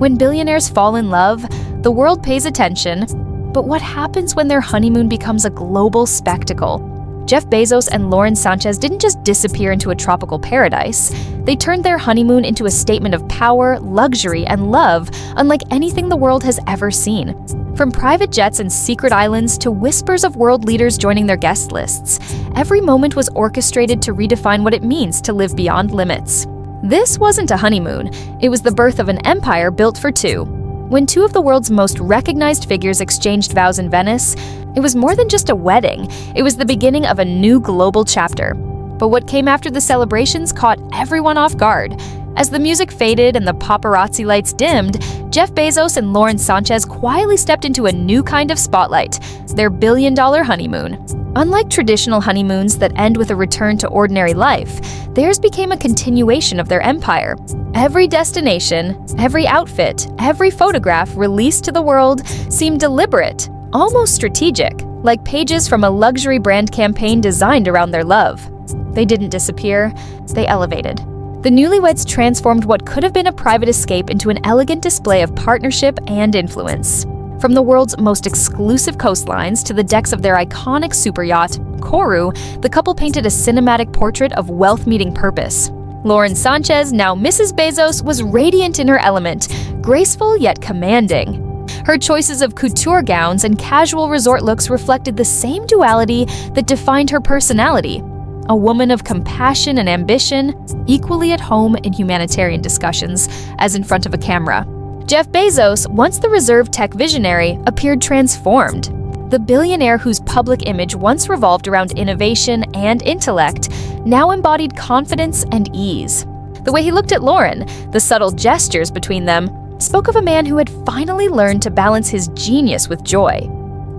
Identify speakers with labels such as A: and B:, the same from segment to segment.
A: When billionaires fall in love, the world pays attention. But what happens when their honeymoon becomes a global spectacle? Jeff Bezos and Lauren Sánchez didn't just disappear into a tropical paradise. They turned their honeymoon into a statement of power, luxury, and love unlike anything the world has ever seen. From private jets and secret islands to whispers of world leaders joining their guest lists, every moment was orchestrated to redefine what it means to live beyond limits. This wasn't a honeymoon. It was the birth of an empire built for two. When two of the world's most recognized figures exchanged vows in Venice, it was more than just a wedding. It was the beginning of a new global chapter. But what came after the celebrations caught everyone off guard. As the music faded and the paparazzi lights dimmed, Jeff Bezos and Lauren Sánchez quietly stepped into a new kind of spotlight, their billion-dollar honeymoon. Unlike traditional honeymoons that end with a return to ordinary life, theirs became a continuation of their empire. Every destination, every outfit, every photograph released to the world seemed deliberate, almost strategic, like pages from a luxury brand campaign designed around their love. They didn't disappear, they elevated. The newlyweds transformed what could have been a private escape into an elegant display of partnership and influence. From the world's most exclusive coastlines to the decks of their iconic superyacht, Kourou, the couple painted a cinematic portrait of wealth meeting purpose. Lauren Sánchez, now Mrs. Bezos, was radiant in her element, graceful yet commanding. Her choices of couture gowns and casual resort looks reflected the same duality that defined her personality. A woman of compassion and ambition, equally at home in humanitarian discussions as in front of a camera. Jeff Bezos, once the reserved tech visionary, appeared transformed. The billionaire whose public image once revolved around innovation and intellect now embodied confidence and ease. The way he looked at Lauren, the subtle gestures between them, spoke of a man who had finally learned to balance his genius with joy.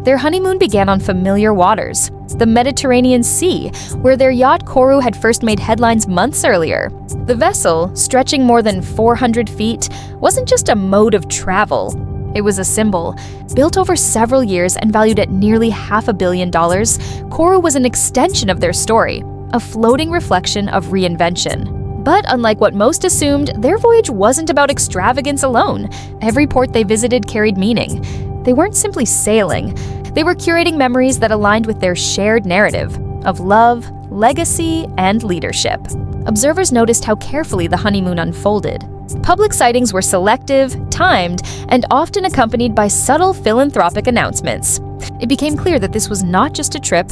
A: Their honeymoon began on familiar waters, the Mediterranean Sea, where their yacht Kourou had first made headlines months earlier. The vessel, stretching more than 400 feet, wasn't just a mode of travel. It was a symbol. Built over several years and valued at nearly $500 million, Kourou was an extension of their story, a floating reflection of reinvention. But unlike what most assumed, their voyage wasn't about extravagance alone. Every port they visited carried meaning. They weren't simply sailing. They were curating memories that aligned with their shared narrative of love, legacy, and leadership. Observers noticed how carefully the honeymoon unfolded. Public sightings were selective, timed, and often accompanied by subtle philanthropic announcements. It became clear that this was not just a trip,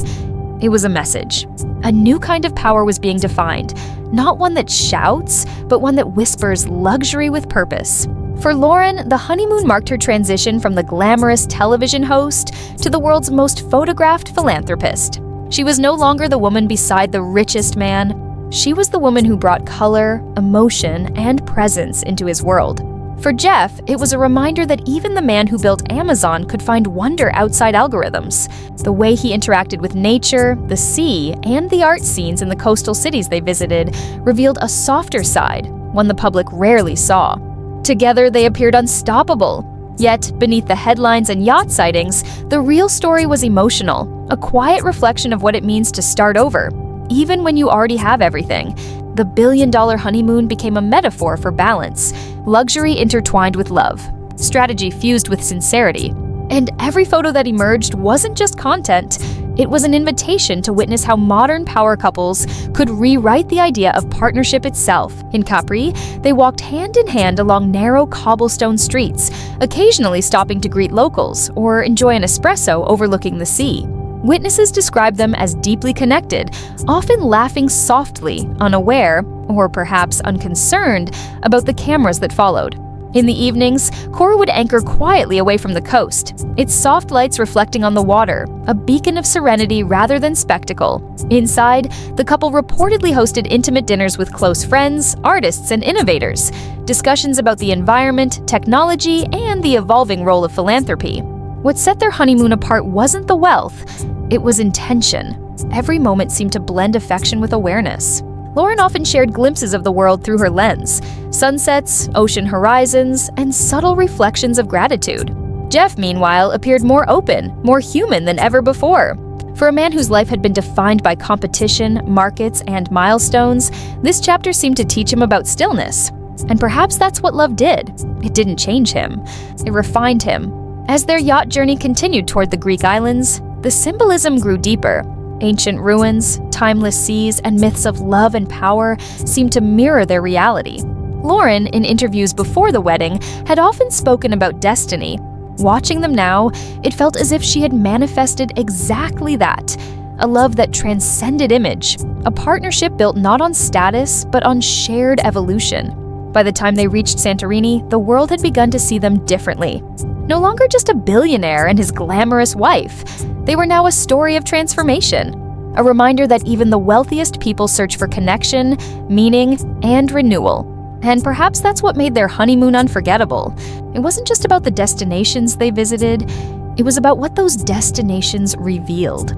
A: it was a message. A new kind of power was being defined, not one that shouts, but one that whispers luxury with purpose. For Lauren, the honeymoon marked her transition from the glamorous television host to the world's most photographed philanthropist. She was no longer the woman beside the richest man. She was the woman who brought color, emotion, and presence into his world. For Jeff, it was a reminder that even the man who built Amazon could find wonder outside algorithms. The way he interacted with nature, the sea, and the art scenes in the coastal cities they visited revealed a softer side, one the public rarely saw. Together, they appeared unstoppable. Yet, beneath the headlines and yacht sightings, the real story was emotional, a quiet reflection of what it means to start over, even when you already have everything. The billion-dollar honeymoon became a metaphor for balance, luxury intertwined with love, strategy fused with sincerity. And every photo that emerged wasn't just content, it was an invitation to witness how modern power couples could rewrite the idea of partnership itself. In Capri, they walked hand in hand along narrow cobblestone streets, occasionally stopping to greet locals or enjoy an espresso overlooking the sea. Witnesses described them as deeply connected, often laughing softly, unaware, or perhaps unconcerned, about the cameras that followed. In the evenings, Kourou would anchor quietly away from the coast, its soft lights reflecting on the water, a beacon of serenity rather than spectacle. Inside, the couple reportedly hosted intimate dinners with close friends, artists, and innovators, discussions about the environment, technology, and the evolving role of philanthropy. What set their honeymoon apart wasn't the wealth, it was intention. Every moment seemed to blend affection with awareness. Lauren often shared glimpses of the world through her lens, sunsets, ocean horizons, and subtle reflections of gratitude. Jeff, meanwhile, appeared more open, more human than ever before. For a man whose life had been defined by competition, markets, and milestones, this chapter seemed to teach him about stillness. And perhaps that's what love did. It didn't change him. It refined him. As their yacht journey continued toward the Greek islands, the symbolism grew deeper. Ancient ruins, timeless seas, and myths of love and power seemed to mirror their reality. Lauren, in interviews before the wedding, had often spoken about destiny. Watching them now, it felt as if she had manifested exactly that. A love that transcended image, a partnership built not on status, but on shared evolution. By the time they reached Santorini, the world had begun to see them differently. No longer just a billionaire and his glamorous wife. They were now a story of transformation. A reminder that even the wealthiest people search for connection, meaning, and renewal. And perhaps that's what made their honeymoon unforgettable. It wasn't just about the destinations they visited, it was about what those destinations revealed.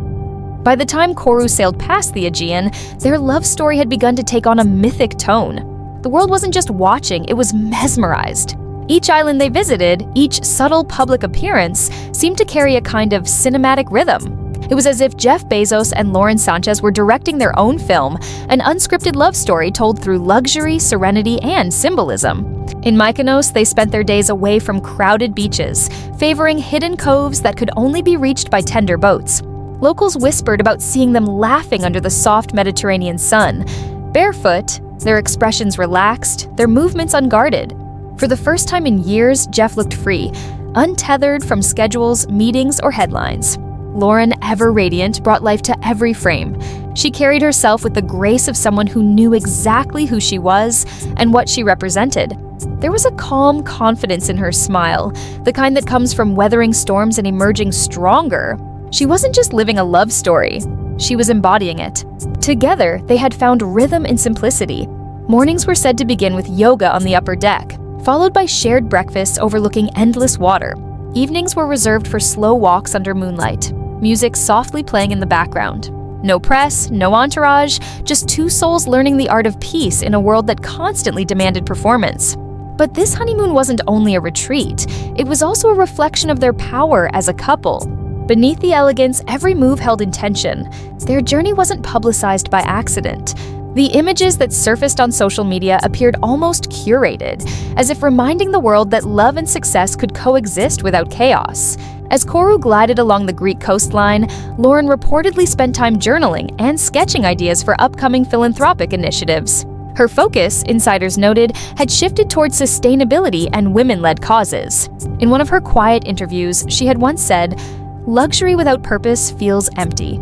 A: By the time Koru sailed past the Aegean, their love story had begun to take on a mythic tone. The world wasn't just watching, it was mesmerized. Each island they visited, each subtle public appearance, seemed to carry a kind of cinematic rhythm. It was as if Jeff Bezos and Lauren Sánchez were directing their own film, an unscripted love story told through luxury, serenity, and symbolism. In Mykonos, they spent their days away from crowded beaches, favoring hidden coves that could only be reached by tender boats. Locals whispered about seeing them laughing under the soft Mediterranean sun. Barefoot, their expressions relaxed, their movements unguarded. For the first time in years, Jeff looked free, untethered from schedules, meetings, or headlines. Lauren, ever radiant, brought life to every frame. She carried herself with the grace of someone who knew exactly who she was and what she represented. There was a calm confidence in her smile, the kind that comes from weathering storms and emerging stronger. She wasn't just living a love story, she was embodying it. Together, they had found rhythm and simplicity. Mornings were said to begin with yoga on the upper deck, followed by shared breakfasts overlooking endless water. Evenings were reserved for slow walks under moonlight, music softly playing in the background. No press, no entourage, just two souls learning the art of peace in a world that constantly demanded performance. But this honeymoon wasn't only a retreat, it was also a reflection of their power as a couple. Beneath the elegance, every move held intention. Their journey wasn't publicized by accident. The images that surfaced on social media appeared almost curated, as if reminding the world that love and success could coexist without chaos. As Koru glided along the Greek coastline, Lauren reportedly spent time journaling and sketching ideas for upcoming philanthropic initiatives. Her focus, insiders noted, had shifted towards sustainability and women-led causes. In one of her quiet interviews, she had once said, "Luxury without purpose feels empty."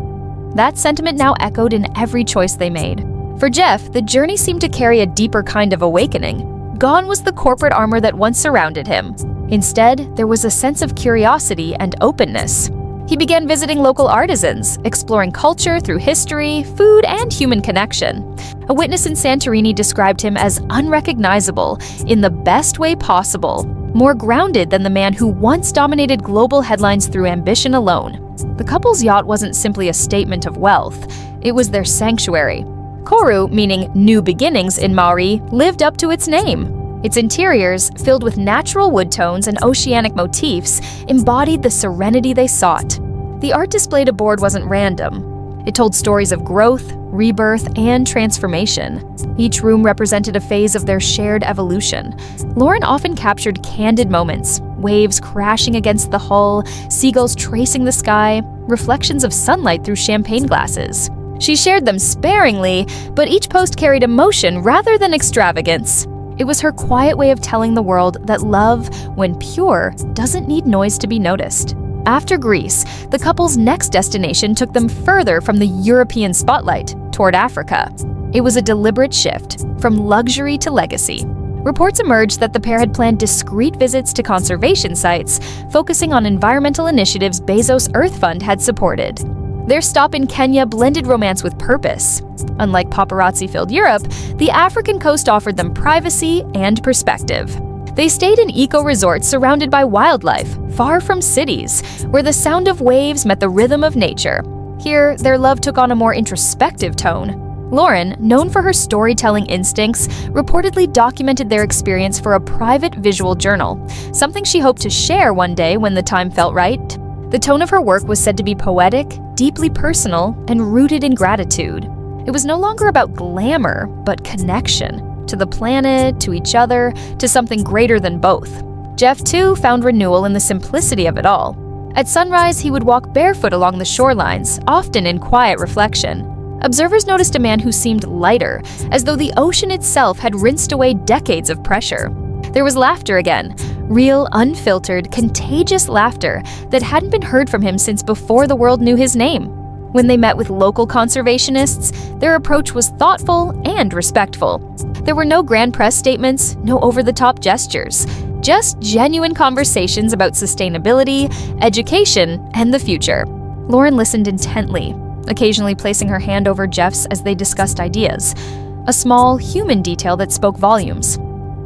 A: That sentiment now echoed in every choice they made. For Jeff, the journey seemed to carry a deeper kind of awakening. Gone was the corporate armor that once surrounded him. Instead, there was a sense of curiosity and openness. He began visiting local artisans, exploring culture through history, food, and human connection. A witness in Santorini described him as unrecognizable in the best way possible, more grounded than the man who once dominated global headlines through ambition alone. The couple's yacht wasn't simply a statement of wealth, it was their sanctuary. Koru, meaning new beginnings in Maori, lived up to its name. Its interiors, filled with natural wood tones and oceanic motifs, embodied the serenity they sought. The art displayed aboard wasn't random. It told stories of growth, rebirth, and transformation. Each room represented a phase of their shared evolution. Lauren often captured candid moments, waves crashing against the hull, seagulls tracing the sky, reflections of sunlight through champagne glasses. She shared them sparingly, but each post carried emotion rather than extravagance. It was her quiet way of telling the world that love, when pure, doesn't need noise to be noticed. After Greece, the couple's next destination took them further from the European spotlight, toward Africa. It was a deliberate shift, from luxury to legacy. Reports emerged that the pair had planned discreet visits to conservation sites, focusing on environmental initiatives Bezos' Earth Fund had supported. Their stop in Kenya blended romance with purpose. Unlike paparazzi-filled Europe, the African coast offered them privacy and perspective. They stayed in eco-resorts surrounded by wildlife, far from cities, where the sound of waves met the rhythm of nature. Here, their love took on a more introspective tone. Lauren, known for her storytelling instincts, reportedly documented their experience for a private visual journal, something she hoped to share one day when the time felt right. The tone of her work was said to be poetic, deeply personal, and rooted in gratitude. It was no longer about glamour, but connection. to the planet, to each other, to something greater than both. Jeff, too, found renewal in the simplicity of it all. At sunrise, he would walk barefoot along the shorelines, often in quiet reflection. Observers noticed a man who seemed lighter, as though the ocean itself had rinsed away decades of pressure. There was laughter again, real, unfiltered, contagious laughter that hadn't been heard from him since before the world knew his name. When they met with local conservationists, their approach was thoughtful and respectful. There were no grand press statements, no over-the-top gestures, just genuine conversations about sustainability, education, and the future. Lauren listened intently, occasionally placing her hand over Jeff's as they discussed ideas, a small, human detail that spoke volumes.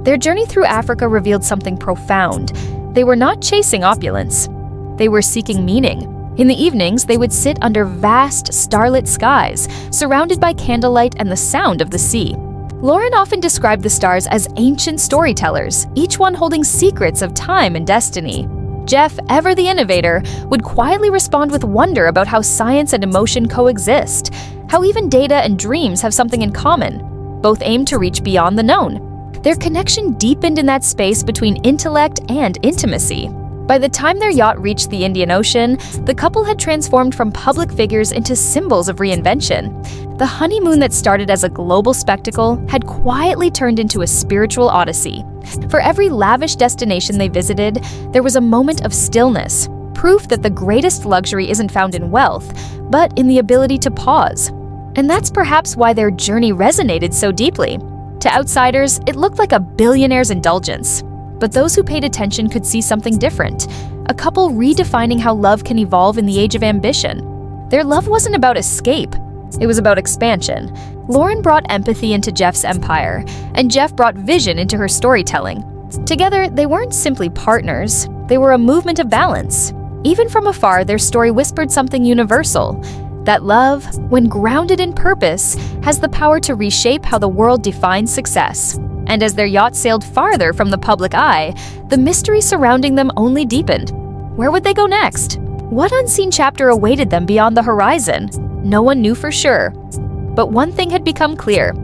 A: Their journey through Africa revealed something profound. They were not chasing opulence. They were seeking meaning. In the evenings, they would sit under vast, starlit skies, surrounded by candlelight and the sound of the sea. Lauren often described the stars as ancient storytellers, each one holding secrets of time and destiny. Jeff, ever the innovator, would quietly respond with wonder about how science and emotion coexist, how even data and dreams have something in common. Both aimed to reach beyond the known. Their connection deepened in that space between intellect and intimacy. By the time their yacht reached the Indian Ocean, the couple had transformed from public figures into symbols of reinvention. The honeymoon that started as a global spectacle had quietly turned into a spiritual odyssey. For every lavish destination they visited, there was a moment of stillness, proof that the greatest luxury isn't found in wealth, but in the ability to pause. And that's perhaps why their journey resonated so deeply. To outsiders, it looked like a billionaire's indulgence. But those who paid attention could see something different, a couple redefining how love can evolve in the age of ambition. Their love wasn't about escape, it was about expansion. Lauren brought empathy into Jeff's empire, and Jeff brought vision into her storytelling. Together, they weren't simply partners, they were a movement of balance. Even from afar, their story whispered something universal, that love, when grounded in purpose, has the power to reshape how the world defines success. And as their yacht sailed farther from the public eye, the mystery surrounding them only deepened. Where would they go next? What unseen chapter awaited them beyond the horizon? No one knew for sure. But one thing had become clear.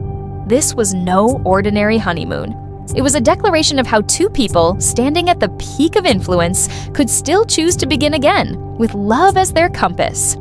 A: This was no ordinary honeymoon. It was a declaration of how two people, standing at the peak of influence, could still choose to begin again, with love as their compass.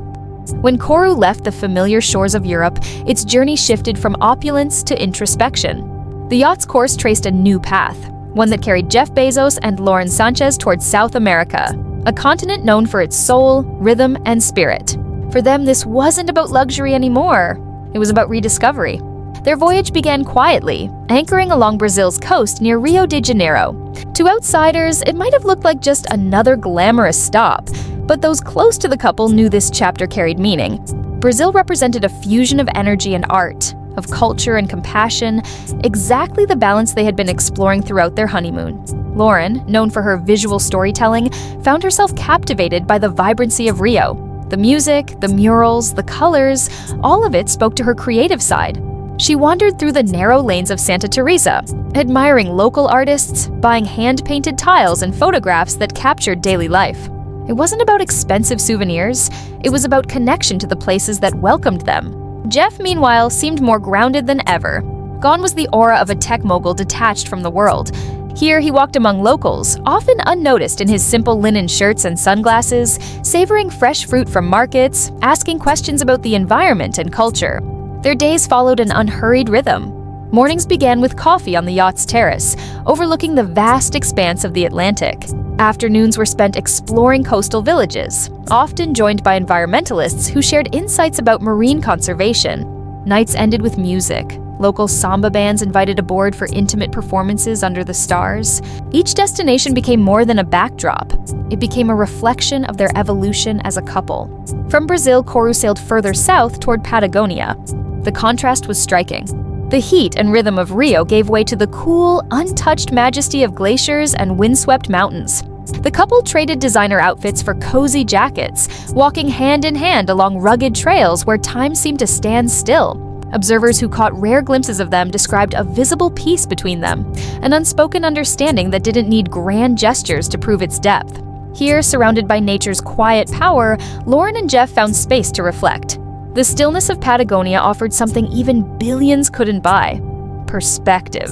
A: When Koru left the familiar shores of Europe, its journey shifted from opulence to introspection. The yacht's course traced a new path, one that carried Jeff Bezos and Lauren Sánchez towards South America, a continent known for its soul, rhythm, and spirit. For them, this wasn't about luxury anymore. It was about rediscovery. Their voyage began quietly, anchoring along Brazil's coast near Rio de Janeiro. To outsiders, it might have looked like just another glamorous stop, but those close to the couple knew this chapter carried meaning. Brazil represented a fusion of energy and art, of culture and compassion, exactly the balance they had been exploring throughout their honeymoon. Lauren, known for her visual storytelling, found herself captivated by the vibrancy of Rio. The music, the murals, the colors, all of it spoke to her creative side. She wandered through the narrow lanes of Santa Teresa, admiring local artists, buying hand-painted tiles and photographs that captured daily life. It wasn't about expensive souvenirs, it was about connection to the places that welcomed them. Jeff, meanwhile, seemed more grounded than ever. Gone was the aura of a tech mogul detached from the world. Here, he walked among locals, often unnoticed in his simple linen shirts and sunglasses, savoring fresh fruit from markets, asking questions about the environment and culture. Their days followed an unhurried rhythm. Mornings began with coffee on the yacht's terrace, overlooking the vast expanse of the Atlantic. Afternoons were spent exploring coastal villages, often joined by environmentalists who shared insights about marine conservation. Nights ended with music. Local samba bands invited aboard for intimate performances under the stars. Each destination became more than a backdrop. It became a reflection of their evolution as a couple. From Brazil, Koru sailed further south toward Patagonia. The contrast was striking. The heat and rhythm of Rio gave way to the cool, untouched majesty of glaciers and windswept mountains. The couple traded designer outfits for cozy jackets, walking hand in hand along rugged trails where time seemed to stand still. Observers who caught rare glimpses of them described a visible peace between them, an unspoken understanding that didn't need grand gestures to prove its depth. Here, surrounded by nature's quiet power, Lauren and Jeff found space to reflect. The stillness of Patagonia offered something even billions couldn't buy. perspective.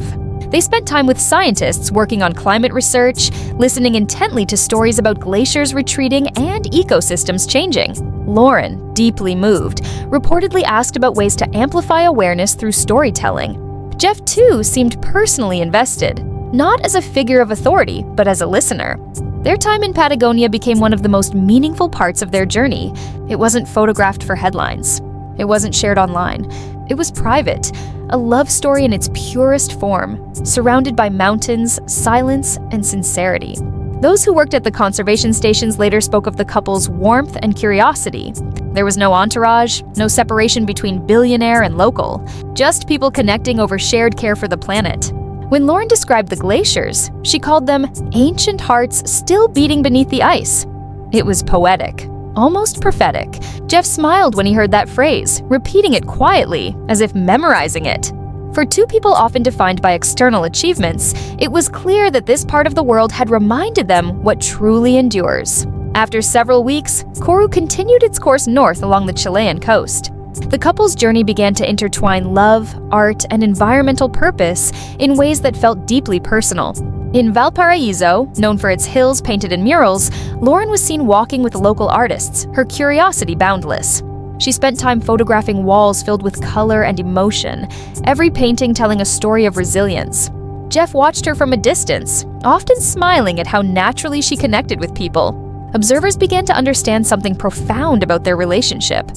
A: They spent time with scientists working on climate research, listening intently to stories about glaciers retreating and ecosystems changing. Lauren, deeply moved, reportedly asked about ways to amplify awareness through storytelling. Jeff, too, seemed personally invested, not as a figure of authority, but as a listener. Their time in Patagonia became one of the most meaningful parts of their journey. It wasn't photographed for headlines. It wasn't shared online. It was private, a love story in its purest form, surrounded by mountains, silence, and sincerity. Those who worked at the conservation stations later spoke of the couple's warmth and curiosity. There was no entourage, no separation between billionaire and local, just people connecting over shared care for the planet. When Lauren described the glaciers, she called them ancient hearts still beating beneath the ice. It was poetic, almost prophetic. Jeff smiled when he heard that phrase, repeating it quietly, as if memorizing it. For two people often defined by external achievements, it was clear that this part of the world had reminded them what truly endures. After several weeks, Koru continued its course north along the Chilean coast. The couple's journey began to intertwine love, art, and environmental purpose in ways that felt deeply personal. In Valparaiso, known for its hills painted in murals, Lauren was seen walking with local artists, her curiosity boundless. She spent time photographing walls filled with color and emotion, every painting telling a story of resilience. Jeff watched her from a distance, often smiling at how naturally she connected with people. Observers began to understand something profound about their relationship.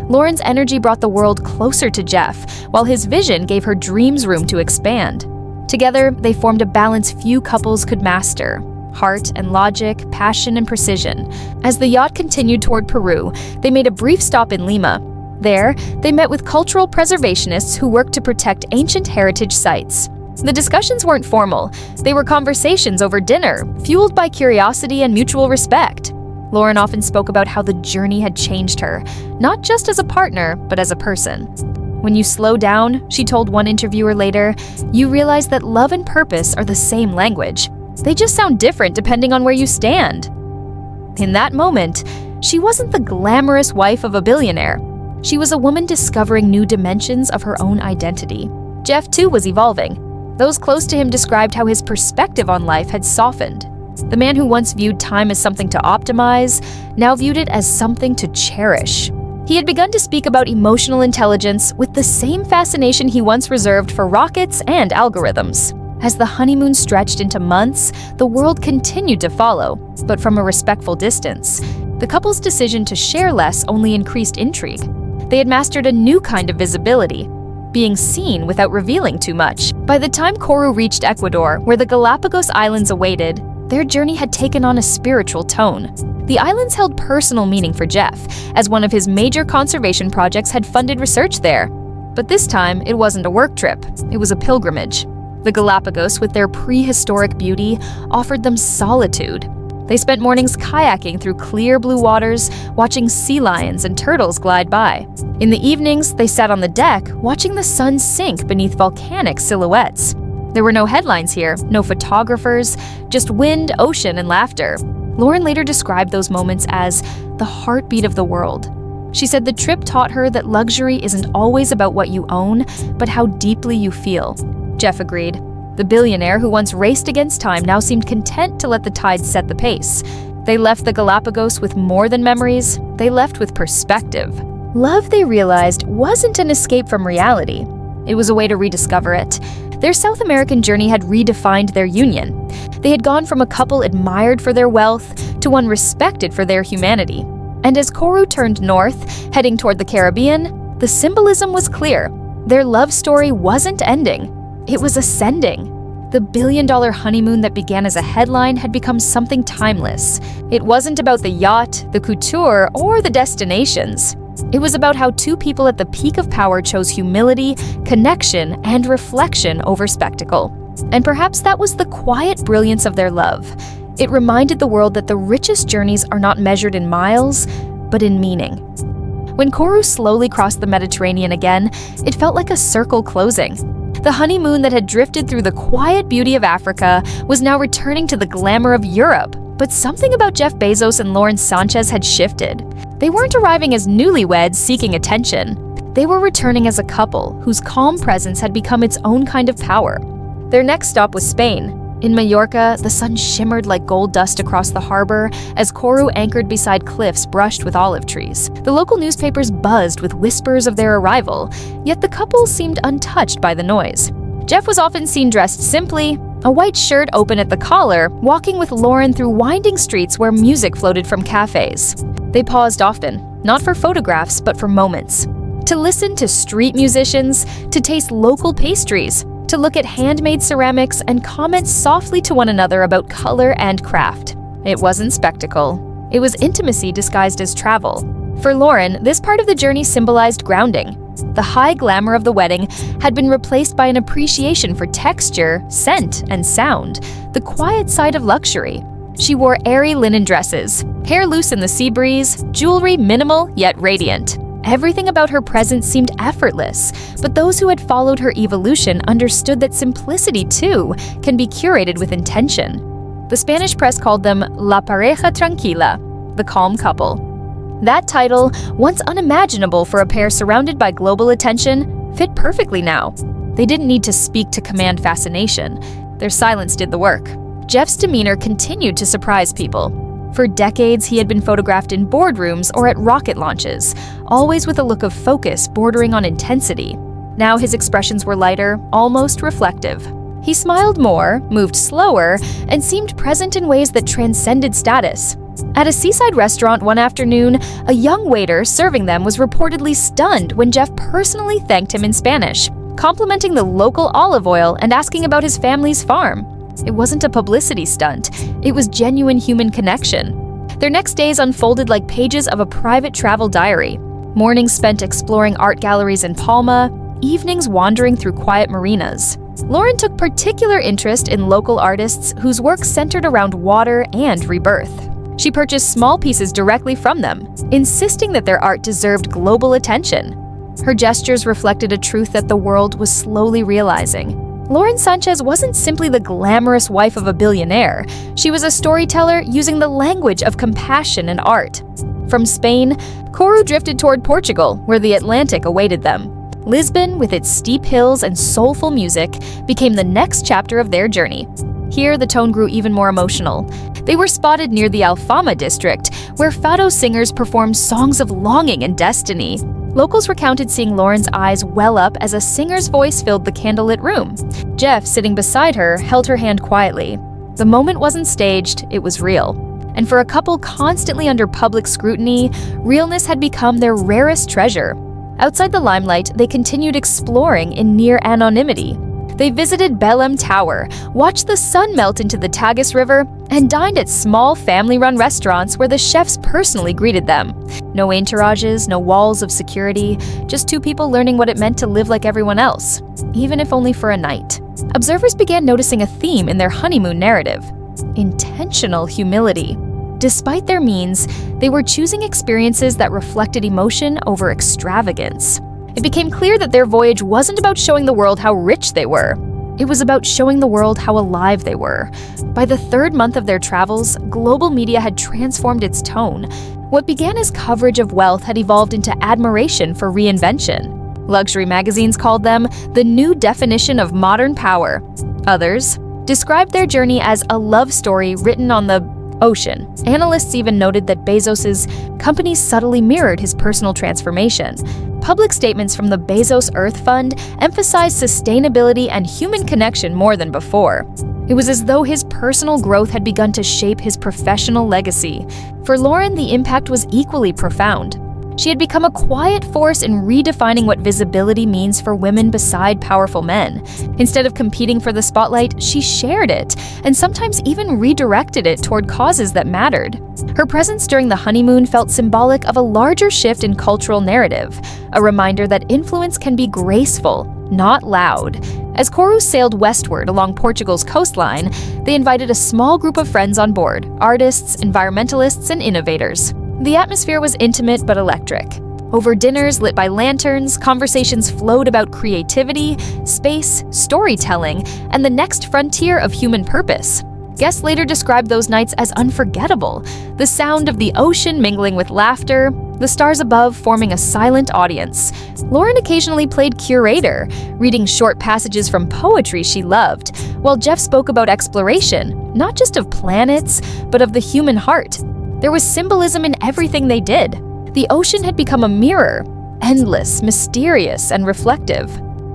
A: Lauren's energy brought the world closer to Jeff, while his vision gave her dreams room to expand. Together, they formed a balance few couples could master: heart and logic, passion and precision. As the yacht continued toward Peru, they made a brief stop in Lima. There, they met with cultural preservationists who worked to protect ancient heritage sites. The discussions weren't formal. They were conversations over dinner, fueled by curiosity and mutual respect. Lauren often spoke about how the journey had changed her, not just as a partner, but as a person. When you slow down, she told one interviewer later, you realize that love and purpose are the same language. They just sound different depending on where you stand. In that moment, she wasn't the glamorous wife of a billionaire. She was a woman discovering new dimensions of her own identity. Jeff, too, was evolving. Those close to him described how his perspective on life had softened. The man who once viewed time as something to optimize now viewed it as something to cherish. He had begun to speak about emotional intelligence with the same fascination he once reserved for rockets and algorithms. As the honeymoon stretched into months, the world continued to follow, but from a respectful distance. The couple's decision to share less only increased intrigue. They had mastered a new kind of visibility, being seen without revealing too much. By the time Koru reached Ecuador, where the Galapagos Islands awaited, their journey had taken on a spiritual tone. The islands held personal meaning for Jeff, as one of his major conservation projects had funded research there. But this time, it wasn't a work trip, it was a pilgrimage. The Galapagos, with their prehistoric beauty, offered them solitude. They spent mornings kayaking through clear blue waters, watching sea lions and turtles glide by. In the evenings, they sat on the deck, watching the sun sink beneath volcanic silhouettes. There were no headlines here, no photographers, just wind, ocean, and laughter. Lauren later described those moments as the heartbeat of the world. She said the trip taught her that luxury isn't always about what you own, but how deeply you feel. Jeff agreed. The billionaire who once raced against time now seemed content to let the tide set the pace. They left the Galapagos with more than memories, they left with perspective. Love, they realized, wasn't an escape from reality. It was a way to rediscover it. Their South American journey had redefined their union. They had gone from a couple admired for their wealth to one respected for their humanity. And as Koru turned north, heading toward the Caribbean, the symbolism was clear. Their love story wasn't ending. It was ascending. The billion-dollar honeymoon that began as a headline had become something timeless. It wasn't about the yacht, the couture, or the destinations. It was about how two people at the peak of power chose humility, connection, and reflection over spectacle. And perhaps that was the quiet brilliance of their love. It reminded the world that the richest journeys are not measured in miles, but in meaning. When Koru slowly crossed the Mediterranean again, it felt like a circle closing. The honeymoon that had drifted through the quiet beauty of Africa was now returning to the glamour of Europe. But something about Jeff Bezos and Lauren Sánchez had shifted. They weren't arriving as newlyweds seeking attention. They were returning as a couple whose calm presence had become its own kind of power. Their next stop was Spain. In Mallorca, the sun shimmered like gold dust across the harbor as Koru anchored beside cliffs brushed with olive trees. The local newspapers buzzed with whispers of their arrival, yet the couple seemed untouched by the noise. Jeff was often seen dressed simply, a white shirt open at the collar, walking with Lauren through winding streets where music floated from cafes. They paused often, not for photographs, but for moments. To listen to street musicians, to taste local pastries, to look at handmade ceramics and comment softly to one another about color and craft. It wasn't spectacle. It was intimacy disguised as travel. For Lauren, this part of the journey symbolized grounding. The high glamour of the wedding had been replaced by an appreciation for texture, scent, and sound, the quiet side of luxury. She wore airy linen dresses, hair loose in the sea breeze, jewelry minimal yet radiant. Everything about her presence seemed effortless, but those who had followed her evolution understood that simplicity, too, can be curated with intention. The Spanish press called them La Pareja Tranquila, the calm couple. That title, once unimaginable for a pair surrounded by global attention, fit perfectly now. They didn't need to speak to command fascination. Their silence did the work. Jeff's demeanor continued to surprise people. For decades, he had been photographed in boardrooms or at rocket launches, always with a look of focus bordering on intensity. Now his expressions were lighter, almost reflective. He smiled more, moved slower, and seemed present in ways that transcended status. At a seaside restaurant one afternoon, a young waiter serving them was reportedly stunned when Jeff personally thanked him in Spanish, complimenting the local olive oil and asking about his family's farm. It wasn't a publicity stunt, it was genuine human connection. Their next days unfolded like pages of a private travel diary. Mornings spent exploring art galleries in Palma, evenings wandering through quiet marinas. Lauren took particular interest in local artists whose work centered around water and rebirth. She purchased small pieces directly from them, insisting that their art deserved global attention. Her gestures reflected a truth that the world was slowly realizing. Lauren Sánchez wasn't simply the glamorous wife of a billionaire. She was a storyteller using the language of compassion and art. From Spain, Koru drifted toward Portugal, where the Atlantic awaited them. Lisbon, with its steep hills and soulful music, became the next chapter of their journey. Here, the tone grew even more emotional. They were spotted near the Alfama district, where fado singers performed songs of longing and destiny. Locals recounted seeing Lauren's eyes well up as a singer's voice filled the candlelit room. Jeff, sitting beside her, held her hand quietly. The moment wasn't staged, it was real. And for a couple constantly under public scrutiny, realness had become their rarest treasure. Outside the limelight, they continued exploring in near anonymity. They visited Belém Tower, watched the sun melt into the Tagus River, and dined at small family-run restaurants where the chefs personally greeted them. No entourages, no walls of security, just two people learning what it meant to live like everyone else, even if only for a night. Observers began noticing a theme in their honeymoon narrative: intentional humility. Despite their means, they were choosing experiences that reflected emotion over extravagance. It became clear that their voyage wasn't about showing the world how rich they were. It was about showing the world how alive they were. By the third month of their travels, global media had transformed its tone. What began as coverage of wealth had evolved into admiration for reinvention. Luxury magazines called them the new definition of modern power. Others described their journey as a love story written on the ocean. Analysts even noted that Bezos's company subtly mirrored his personal transformation. Public statements from the Bezos Earth Fund emphasized sustainability and human connection more than before. It was as though his personal growth had begun to shape his professional legacy. For Lauren, the impact was equally profound. She had become a quiet force in redefining what visibility means for women beside powerful men. Instead of competing for the spotlight, she shared it, and sometimes even redirected it toward causes that mattered. Her presence during the honeymoon felt symbolic of a larger shift in cultural narrative, a reminder that influence can be graceful, not loud. As Koru sailed westward along Portugal's coastline, they invited a small group of friends on board: artists, environmentalists, and innovators. The atmosphere was intimate but electric. Over dinners lit by lanterns, conversations flowed about creativity, space, storytelling, and the next frontier of human purpose. Guests later described those nights as unforgettable. The sound of the ocean mingling with laughter, the stars above forming a silent audience. Lauren occasionally played curator, reading short passages from poetry she loved, while Jeff spoke about exploration, not just of planets, but of the human heart. There was symbolism in everything they did. The ocean had become a mirror, endless, mysterious, and reflective.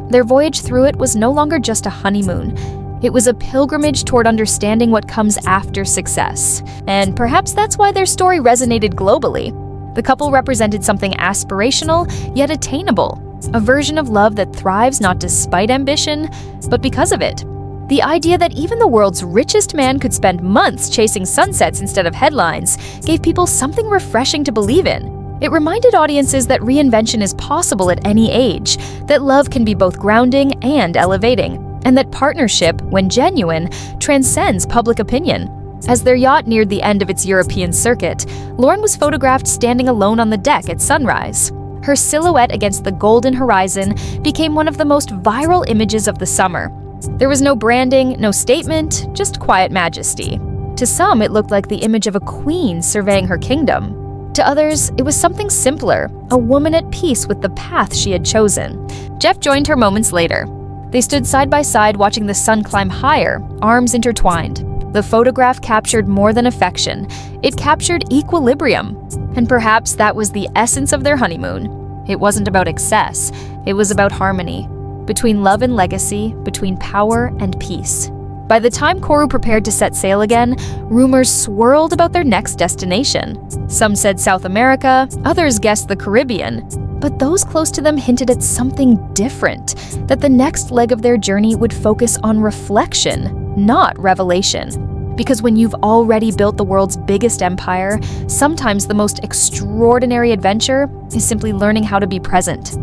A: Their voyage through it was no longer just a honeymoon. It was a pilgrimage toward understanding what comes after success. And perhaps that's why their story resonated globally. The couple represented something aspirational, yet attainable. A version of love that thrives not despite ambition, but because of it. The idea that even the world's richest man could spend months chasing sunsets instead of headlines gave people something refreshing to believe in. It reminded audiences that reinvention is possible at any age, that love can be both grounding and elevating, and that partnership, when genuine, transcends public opinion. As their yacht neared the end of its European circuit, Lauren was photographed standing alone on the deck at sunrise. Her silhouette against the golden horizon became one of the most viral images of the summer. There was no branding, no statement, just quiet majesty. To some, it looked like the image of a queen surveying her kingdom. To others, it was something simpler, a woman at peace with the path she had chosen. Jeff joined her moments later. They stood side by side watching the sun climb higher, arms intertwined. The photograph captured more than affection. It captured equilibrium. And perhaps that was the essence of their honeymoon. It wasn't about excess. It was about harmony. Between love and legacy, between power and peace. By the time Koru prepared to set sail again, rumors swirled about their next destination. Some said South America, others guessed the Caribbean. But those close to them hinted at something different, that the next leg of their journey would focus on reflection, not revelation. Because when you've already built the world's biggest empire, sometimes the most extraordinary adventure is simply learning how to be present.